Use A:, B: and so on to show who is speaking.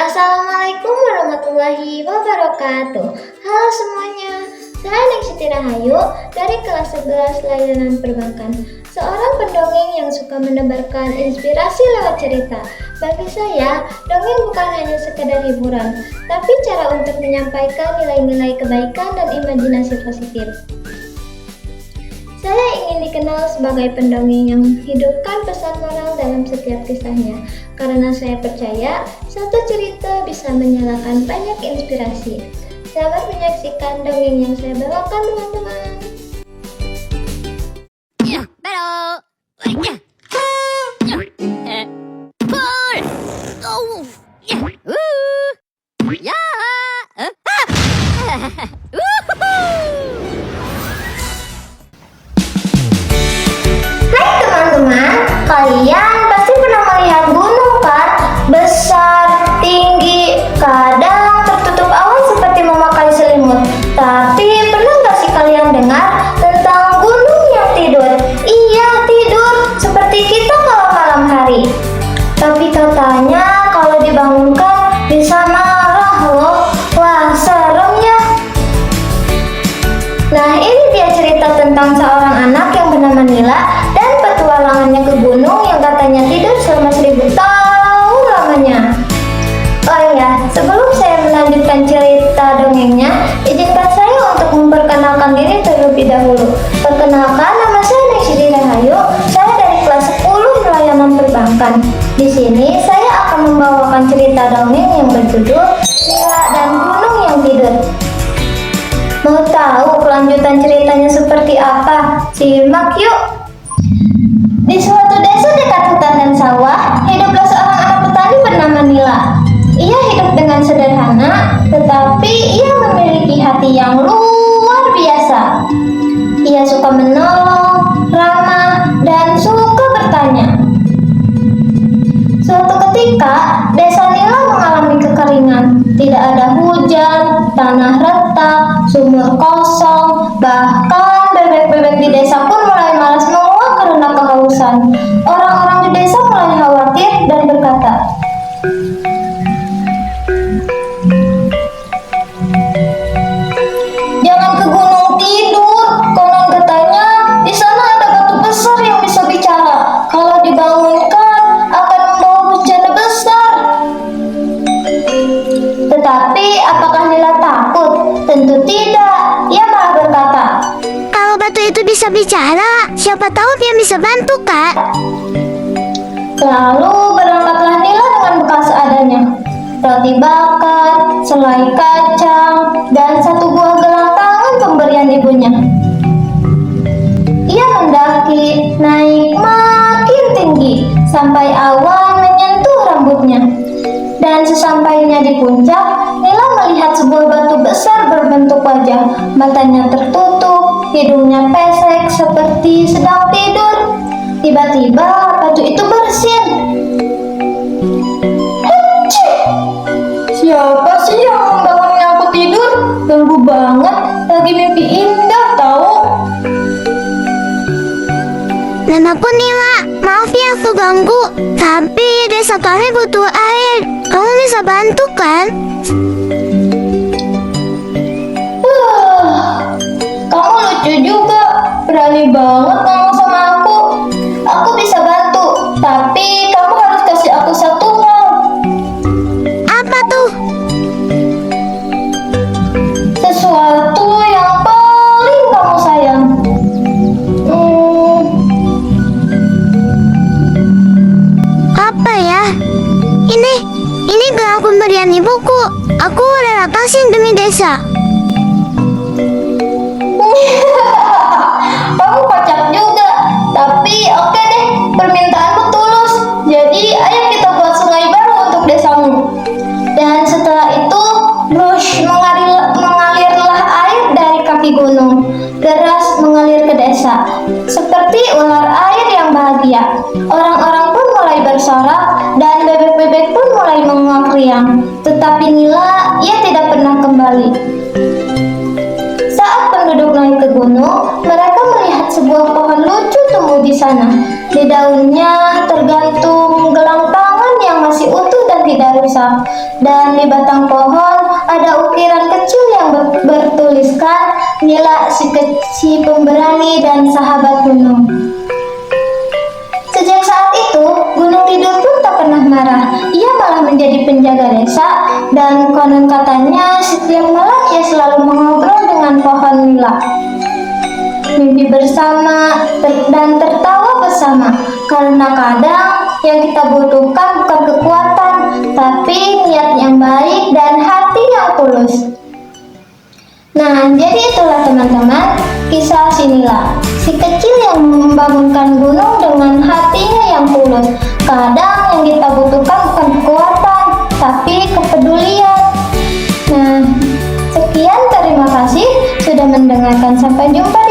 A: Assalamualaikum warahmatullahi wabarakatuh. Halo semuanya, saya Ningsiti Rahayu dari kelas 11 Layanan Perbankan, seorang pendongeng yang suka menebarkan inspirasi lewat cerita. Bagi saya, dongeng bukan hanya sekedar hiburan, tapi cara untuk menyampaikan nilai-nilai kebaikan dan imajinasi positif. Saya ingin dikenal sebagai pendongeng yang menghidupkan pesan moral dalam setiap kisahnya, karena saya percaya satu cerita bisa menyalakan banyak inspirasi. Selamat menyaksikan dongeng yang saya bawakan, teman-teman. Kalian pasti pernah melihat gunung kan? Besar, tinggi, kadang tertutup awan seperti memakai selimut. Tapi pernah gak sih kalian dengar tentang gunung yang tidur? Iya, tidur seperti kita kalau malam hari. Tapi katanya kalau dibangunkan bisa marah loh. Wah, serem ya. Nah, ini dia cerita tentang seorang anak yang bernama Nila dan petualangannya ke gunung yang katanya tidur selama 1000 tahun lamanya. Oh iya, sebelum saya melanjutkan cerita dongengnya, izinkan saya untuk memperkenalkan diri terlebih dahulu. Perkenalkan, nama saya Ningsiti Rahayu, saya dari kelas 10 Layanan Perbankan. Di sini saya akan membawakan cerita dongeng yang berjudul Nila dan Gunung yang Tidur. Mau tahu kelanjutan ceritanya seperti apa? Simak yuk! Di suatu desa dekat hutan dan sawah, hiduplah seorang anak petani bernama Nila. Ia hidup dengan sederhana, tetapi ia memiliki hati yang luar biasa. Ia suka menolong, ramah, dan suka bertanya. Suatu ketika, desa Nila mengalami kekeringan. Tidak ada hujan, tanah retak, sumur kosong, bahkan bebek-bebek di desa pun mulai malas menguap karena kehausan. Orang-orang di desa mulai khawatir dan berkata, "Jangan ke gunung tidur, konon katanya di sana ada batu besar yang bisa bicara. Kalau dibangunkan akan membawa hujan besar." Tetapi apakah Nila takut? Tentu tidak. Ia malah berkata,
B: "Kalau batu itu bisa bicara, siapa tahu dia bisa bantu, Kak."
A: Lalu berangkatlah Nila dengan bekal seadanya. Roti bakar, selai kacang, dan satu buah gelang tangan pemberian ibunya. Ia mendaki, naik makin tinggi, sampai awan menyentuh rambutnya. Dan sesampainya di puncak, Nila melihat sebuah batu besar berbentuk wajah. Matanya tertutup, hidungnya pesek seperti sedang tidur. Tiba-tiba batu itu bersin. "Heci! Siapa sih yang membangunnya aku tidur? Ganggu banget, lagi mimpi indah tahu."
B: "Namaku Nila, maaf ya aku ganggu, tapi desa kami butuh air. Kamu bisa bantu kan?"
A: Kamu lucu juga, berani banget ngomong sama aku. Aku bisa bantu, tapi kamu harus kasih aku satu hal.
B: "Apa tuh?"
A: Sesuatu yang paling kamu sayang.
B: "Apa ya? Ini gelang pemberian ibuku. Aku rela kasih demi desa."
A: Kamu kocak juga, tapi oke deh, permintaanmu tulus. Jadi ayo kita buat sungai baru untuk desamu. Dan setelah itu, brush mengalirlah air dari kaki gunung, deras mengalir ke desa, seperti ular air yang bahagia. Orang-orang pun mulai bersorak dan bebek-bebek pun mulai menguak riang. Tetapi Nila, ia tidak pernah kembali. Saat penduduk naik ke gunung, mereka melihat sebuah pohon lucu tumbuh di sana. Di daunnya tergantung gelang tangan yang masih utuh dan tidak rusak. Dan di batang pohon ada ukiran kecil yang bertuliskan Nila si pemberani dan sahabat gunung. Sejak saat itu, Gunung Tidur pun tak pernah marah. Ia malah menjadi penjaga desa dan konon katanya setiap malam ia selalu mengobrol dengan pohon nila. Mimpi bersama dan tertawa bersama, karena kadang yang kita butuhkan bukan kekuatan, tapi niat yang baik dan hati yang tulus. Nah, jadi itulah teman-teman kisah si Nila, si kecil yang membangunkan gunung dengan hatinya yang tulus. Kadang yang kita butuhkan bukan kekuatan, tapi kepedulian. Nah, sekian, terima kasih sudah mendengarkan. Sampai jumpa di